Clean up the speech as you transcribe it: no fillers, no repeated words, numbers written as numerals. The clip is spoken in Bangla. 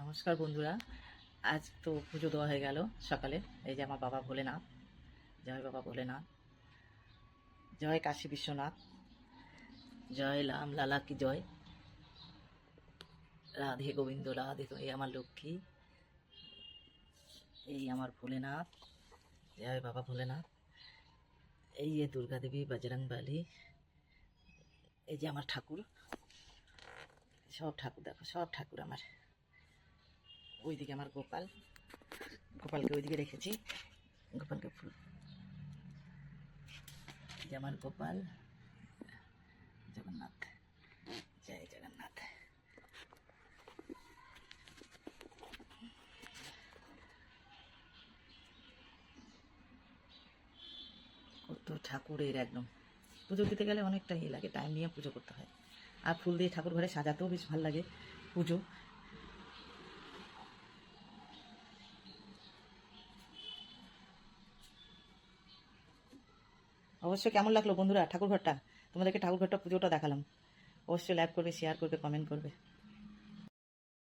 নমস্কার বন্ধুরা, আজ তো পুজো দেওয়া হয়ে গেল সকালে। এই যে আমার বাবা ভোলেনাথ, জয় বাবা ভোলেনাথ, জয় কাশী বিশ্বনাথ, জয় রাম লালা কি জয়, রাধে গোবিন্দ রাধে। এই আমার লক্ষ্মী, এই আমার ভোলেনাথ, জয় বাবা ভোলেনাথ। এই যে দুর্গা দেবী, বজরং বলী, এই যে আমার ঠাকুর, সব ঠাকুর দেখো, সব ঠাকুর আমার। ওইদিকে আমার গোপাল, গোপালকে ওইদিকে রেখেছি, গোপালকে ফুল, যে আমার গোপাল, জগন্নাথ, জয় জগন্নাথ। কত ঠাকুরের একদম পুজো দিতে গেলে অনেকটা ইয়ে লাগে, টাইম নিয়ে পুজো করতে হয়। আর ফুল দিয়ে ঠাকুর ঘরে সাজাতেও বেশ ভালো লাগে পুজো। অবশ্যই কেমন লাগলো বন্ধুরা ঠাকুর ঘরটা? তোমাদেরকে ঠাকুর ঘরটা পুজোটা দেখালাম। অবশ্যই লাইক করবে, শেয়ার করবে, কমেন্ট করবে।